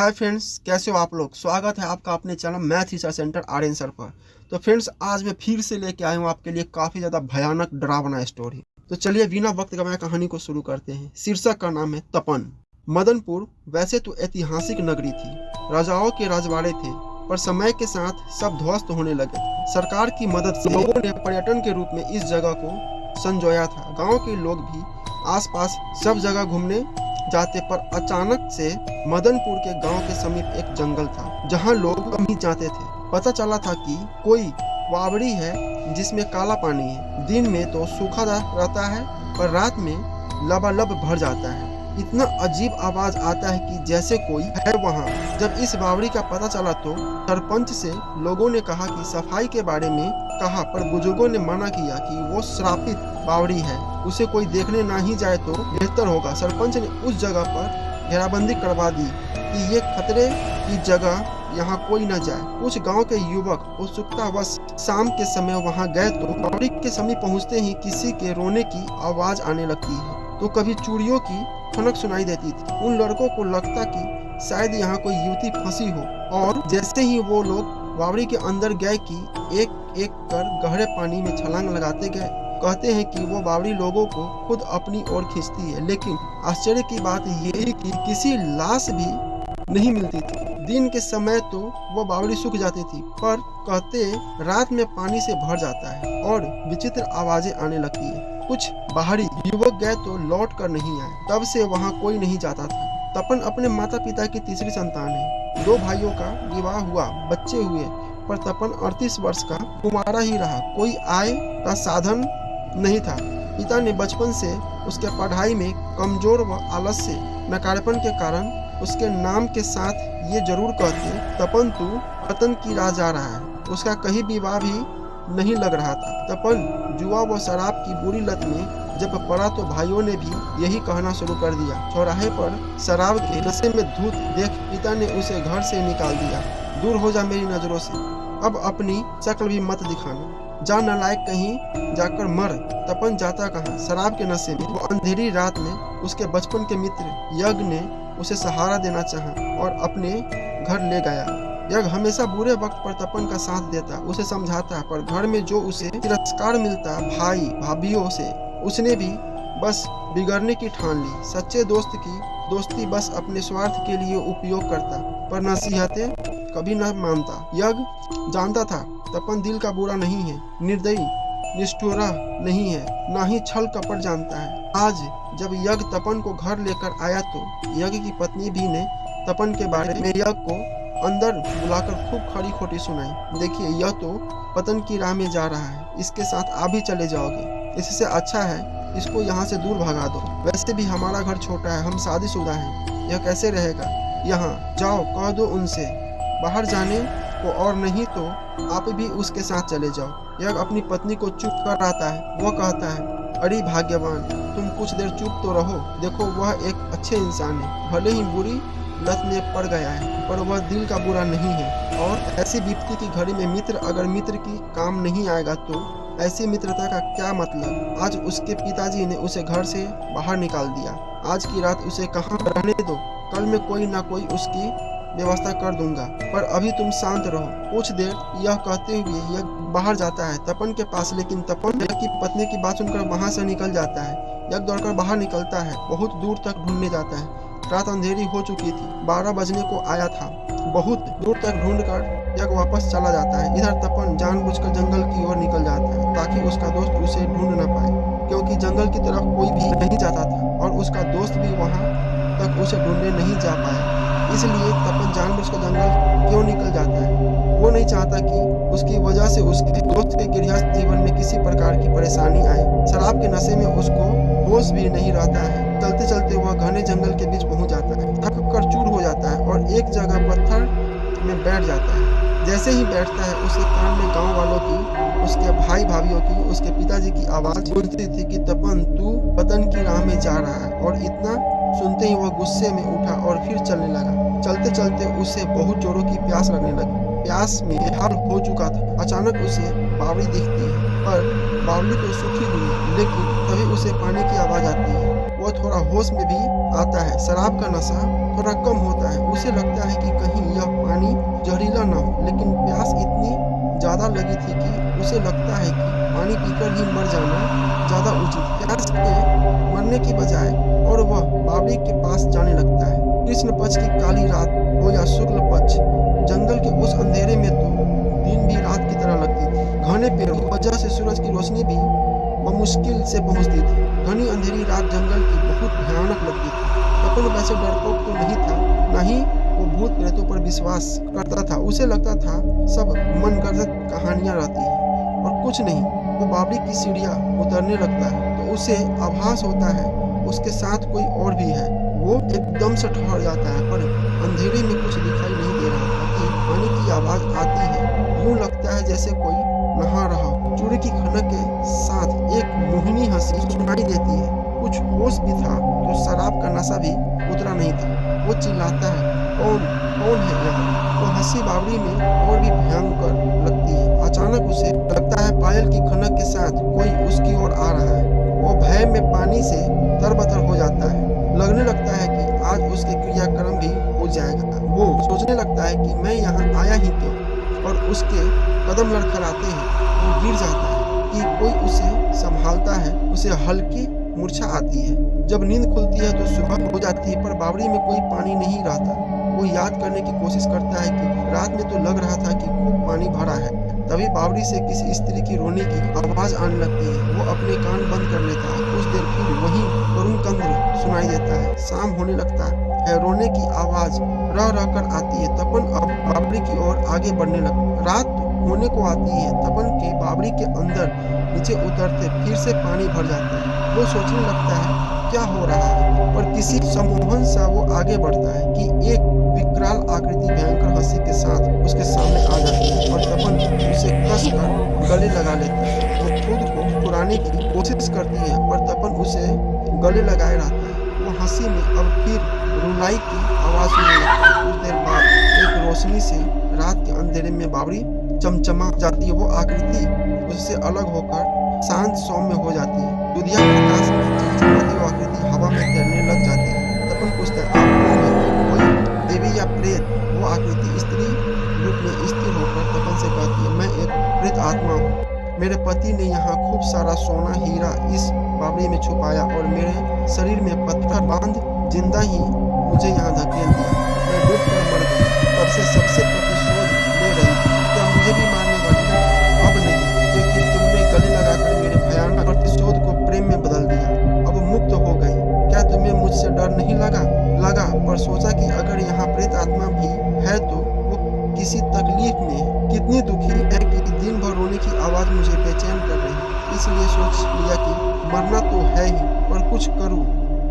Hi friends, कैसे हो आप लोग। स्वागत है आपका अपने channel math research centre Aryan sir पर। तो फ्रेंड्स, आज मैं फिर से लेके आया हूँ आपके लिए काफ़ी ज़्यादा भयानक डरावना स्टोरी। तो चलिए बिना वक्त गवाए कहानी को शुरू करते हैं। शीर्षक का नाम है तपन। मदनपुर वैसे तो ऐतिहासिक नगरी थी, राजाओं के राजवाड़े थे, पर समय के साथ सब ध्वस्त होने लगे। सरकार की मदद से लोगों ने पर्यटन के रूप में इस जगह को संजोया था। गांव के लोग भी आसपास सब जगह घूमने जाते, पर अचानक से मदनपुर के गांव के समीप एक जंगल था जहां लोग कम ही जाते थे। पता चला था कि कोई बावड़ी है जिसमें काला पानी है। दिन में तो सूखा रहता है, पर रात में लबालब भर जाता है। इतना अजीब आवाज आता है कि जैसे कोई है वहाँ। जब इस बावड़ी का पता चला तो सरपंच से लोगों ने कहा कि सफाई के बारे में कहा, पर बुजुर्गों ने मना किया कि वो श्रापित बावड़ी है, उसे कोई देखने ना ही जाए तो बेहतर होगा। सरपंच ने उस जगह पर घेराबंदी करवा दी कि ये खतरे की जगह, यहाँ कोई न जाए। कुछ गांव के युवक उत्सुकतावश शाम के समय वहां गए तो बावड़ी के समीप पहुंचते ही किसी के रोने की आवाज आने लगती है, तो कभी चूड़ियों की खनक सुनाई देती थी। उन लड़कों को लगता कि शायद यहाँ कोई युवती फंसी हो, और जैसे ही वो लोग बावड़ी के अंदर गए कि एक एक कर गहरे पानी में छलांग लगाते गए। कहते हैं कि वो बावड़ी लोगों को खुद अपनी ओर खींचती है, लेकिन आश्चर्य की बात ये कि किसी लाश भी नहीं मिलती थी। दिन के समय तो वो बावड़ी सूख जाती थी, पर कहते रात में पानी से भर जाता है और विचित्र आवाजें आने लगती है। कुछ बाहरी युवक गए तो लौट कर नहीं आए। तब से वहाँ कोई नहीं जाता था। तपन अपने माता पिता की तीसरी संतान है। 2 भाइयों का विवाह हुआ, बच्चे हुए, पर तपन 38 वर्ष का कुमारा ही रहा। कोई आय का साधन नहीं था। पिता ने बचपन से उसके पढ़ाई में कमजोर व आलस्य नकारेपन के कारण उसके नाम के साथ ये जरूर कहते, तपन तू पतन की राह जा रहा है। उसका कहीं विवाह भी नहीं लग रहा था। तपन जुआ व शराब की बुरी लत में जब पड़ा तो भाइयों ने भी यही कहना शुरू कर दिया। चौराहे पर शराब के नशे में धूत देख पिता ने उसे घर से निकाल दिया। दूर हो जा मेरी नजरों से, अब अपनी शक्ल भी मत दिखाना, जा नालायक, कहीं जाकर मर। तपन जाता कहाँ, शराब के नशे में। वो अंधेरी रात में उसके बचपन के मित्र यज्ञ ने उसे सहारा देना चाहा और अपने घर ले गया। यज्ञ हमेशा बुरे वक्त पर तपन का साथ देता, उसे समझाता, पर घर में जो उसे तिरस्कार मिलता भाई भाभीियों से, उसने भी बस बिगड़ने की ठान ली। सच्चे दोस्त की दोस्ती बस अपने स्वार्थ के लिए उपयोग करता, पर नसीहतें कभी न मानता। यज्ञ जानता था तपन दिल का बुरा नहीं है, निर्दयी निष्ठुरा नहीं है, ना ही छल कपट जानता है। आज जब यज्ञ तपन को घर लेकर आया तो यज्ञ की पत्नी भी ने तपन के बारे में यज्ञ को अंदर बुलाकर खूब खड़ी खोटी सुनाई। देखिए, यह तो पतन की राह में जा रहा है, इसके साथ आप भी चले जाओगे। इससे अच्छा है इसको यहाँ से दूर भगा दो। वैसे भी हमारा घर छोटा है, हम शादीशुदा हैं, यह कैसे रहेगा यहाँ। जाओ, कह दो उनसे बाहर जाने को, और नहीं तो आप भी उसके साथ चले जाओ। यह अपनी पत्नी को चुप कर रहता है। वो कहता है, अरे भाग्यवान, तुम कुछ देर चुप तो रहो। देखो, वह एक अच्छे इंसान है, भले ही बुरी लत में पड़ गया है, पर वह दिल का बुरा नहीं है। और ऐसी विपत्ति की घड़ी में मित्र अगर मित्र की काम नहीं आएगा तो ऐसी मित्रता का क्या मतलब। आज उसके पिताजी ने उसे घर से बाहर निकाल दिया। आज की रात उसे कहाँ रहने दो, कल में कोई ना कोई उसकी व्यवस्था कर दूंगा, पर अभी तुम शांत रहो। कुछ देर यह कहते हुए यह बाहर जाता है तपन के पास, लेकिन तपन की पत्नी की बात सुनकर वहां से निकल जाता है। यह दौड़कर बाहर निकलता है, बहुत दूर तक ढूंढने जाता है। रात अंधेरी हो चुकी थी, 12 बजने को आया था। बहुत दूर तक ढूंढकर यह वापस चला जाता है। इधर तपन जानबूझकर जंगल की ओर निकल जाता है ताकि उसका दोस्त उसे ढूंढ न पाए, क्योंकि जंगल की तरफ कोई भी नहीं जाता था और उसका दोस्त भी वहां तक उसे ढूंढने नहीं जा पाया। इसलिए तपन जानबूझकर जंगल क्यों निकल जाता है। वो नहीं चाहता कि उसकी वजह से उसके दोस्त के गृहस्थ जीवन में किसी प्रकार की परेशानी आए। शराब के नशे में उसको होश भी नहीं रहता है। चलते चलते वह घने जंगल के बीच पहुंच जाता है, थक कर चूर हो जाता है और एक जगह पत्थर में बैठ जाता है। जैसे ही बैठता है उसके कान में गांव वालों की, उसके भाई भाभीियों की, उसके पिताजी की आवाज गूंजती थी कि तपन तू पतन की राह में जा रहा है। और इतना सुनते ही वह गुस्से में उठा और फिर चलने लगा। चलते चलते उसे बहुत जोरों की प्यास लगने लगी। प्यास में बेहाल हो चुका था। अचानक उसे बावड़ी दिखती है, पर बावड़ी तो सूखी हुई, लेकिन तभी उसे पानी की आवाज आती है। वह वो थोड़ा होश में भी आता है। शराब का नशा थोड़ा कम होता है। उसे लगता है कि कहीं यह पानी जहरीला ना हो, लेकिन प्यास इतनी ज़्यादा लगी थी कि उसे लगता है कि पानी पीकर ही मर जाना ज़्यादा उचित है। प्यास के मरने की बजाय और वह बावड़ी के पास जाने लगता है। कृष्ण पक्ष की काली रात हो या शुक्ल पक्ष, जंगल के उस अंधेरे में तो दिन भी रात की तरह लगती थी। घने पेड़ों की वजह से सूरज की रोशनी भी मुश्किल से पहुंचती थी। घनी अंधेरी रात जंगल की बहुत भयानक लगती थी। तपन वैसे डरपोक तो नहीं था, न ही वो भूत प्रेतों पर विश्वास करता था। उसे लगता था सब मनगढ़ंत कहानियां रहती हैं और कुछ नहीं। वो बावड़ी की सीढ़ियां उतरने लगता है तो उसे आभास होता है उसके साथ कोई और भी है। वो एकदम से ठहर जाता है, पर अंधेरे में कुछ दिखाई नहीं दे रहा था कि पानी की आवाज आती है। यूं लगता है जैसे कोई नहा रहा हो। चूड़ी की खनक के साथ एक मोहिनी हंसी सुनाई देती है। कुछ होश भी था तो शराब का नशा भी उतरा नहीं था। वो चिल्लाता है, कौन कौन है यहाँ? वो हंसी बावड़ी में और भी भयंकर लगती है। अचानक उसे लगता है पायल की खनक के साथ कोई उसकी ओर आ रहा है। वो भय में पानी से तरबतर हो जाता है। लगने लगता है कि आज उसके क्रियाक्रम भी हो जाएगा। वो सोचने लगता है कि मैं यहाँ आया ही क्यों, और उसके कदम लड़खड़ाते हैं। वो गिर जाता है कि कोई उसे संभालता है। उसे हल्की मूर्छा आती है। जब नींद खुलती है तो सुबह हो जाती है, पर बावड़ी में कोई पानी नहीं रहता। वो याद करने की कोशिश करता है कि रात में तो लग रहा था कि खूब पानी भरा है। तभी बावड़ी से किसी स्त्री की रोने की आवाज आने लगती है। वो अपने कान बंद कर लेता है। कुछ देर फिर वही करुण कंद्र सुनाई देता है। शाम होने लगता है। रोने की आवाज रह रह कर आती है। तपन अब बावड़ी की ओर आगे बढ़ने लगता। रात होने को आती है। तपन के बावड़ी के अंदर नीचे उतरते फिर से पानी भर जाता है। वो सोचने लगता है क्या हो रहा है, पर किसी सम्मोहन सा वो आगे बढ़ता है कि एक विकराल आकृति भयंकर हंसी के साथ उसके सामने आ जाती है और तपन उसे कस कर गले लगा लेता है। वो खुद को छुड़ाने की कोशिश करती है, पर तपन उसे गले लगाए रहता है। वो हंसी में अब फिर रुलाई की आवाज सुनने लगता है। कुछ देर बाद एक रोशनी से रात के अंधेरे में बावड़ी चमचमा जाती है। वो आकृति उससे अलग होकर शांत सौम्य हो जाती है। दुधिया प्रकाश में चमचमाती वो आकृति हवा में तैरने लग जाती है। तपन पूछता है, आप कौन है? कोई देवी या प्रेत? वो आकृति स्त्री रूप में स्थिर होकर तपन से कहती है, मैं एक प्रेत आत्मा हूँ। मेरे पति ने यहाँ खूब सारा सोना हीरा इस बावड़ी में छुपाया और मेरे शरीर में पत्थर बांध जिंदा ही मुझे यहाँ धकेल दिया। मैं डूब कर मर गई। तब से सबसे प्रतिशोध ले रही थी। क्या मुझे भी मारने वाली है? अब नहीं, क्योंकि तुमने गले लगाकर मेरे भयानक प्रतिशोध को प्रेम में बदल दिया। अब मुक्त हो गई। क्या तुम्हें मुझसे डर नहीं लगा? लगा, पर सोचा कि अगर यहाँ प्रेत आत्मा भी है तो वो किसी तकलीफ में है। कितनी दुखी है कि दिन भर रोने की आवाज मुझे बेचैन कर रही है। इसलिए सोच लिया कि मरना तो है ही, पर कुछ करूँ,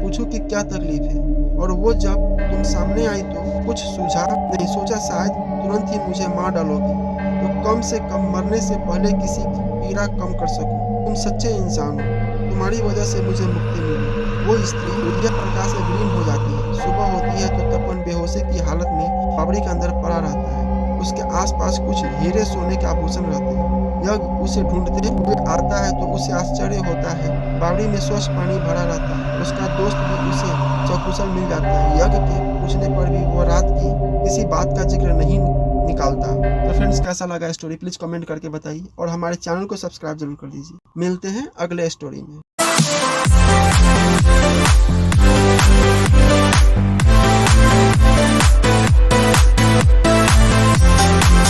पूछूं कि क्या तकलीफ है। और वो जब तुम सामने आई तो कुछ सूझा नहीं। सोचा शायद तुरंत ही मुझे मार डालोगी तो कम से कम मरने से पहले किसी की पीड़ा कम कर सकूं। तुम सच्चे इंसान हो। तुम्हारी वजह से मुझे मुक्ति मिली। वो स्त्री दुधिया प्रकाश में विलीन हो जाती है। सुबह होती है तो तपन बेहोशी की हालत में बावड़ी के अंदर पड़ा रहता है। उसके आसपास कुछ हीरे सोने के आभूषण रहते हैं। यज्ञ उसे ढूंढते हुए आता है तो उसे आश्चर्य होता है। बावड़ी में स्वच्छ पानी भरा रहता है। उसका दोस्त भी उसे सकुशल मिल जाता है। यज्ञ के पूछने पर भी वो रात की किसी बात का जिक्र नहीं निकालता। तो फ्रेंड्स, कैसा लगा स्टोरी प्लीज कमेंट करके बताइए और हमारे चैनल को सब्सक्राइब जरूर कर दीजिए। मिलते हैं अगले स्टोरी में।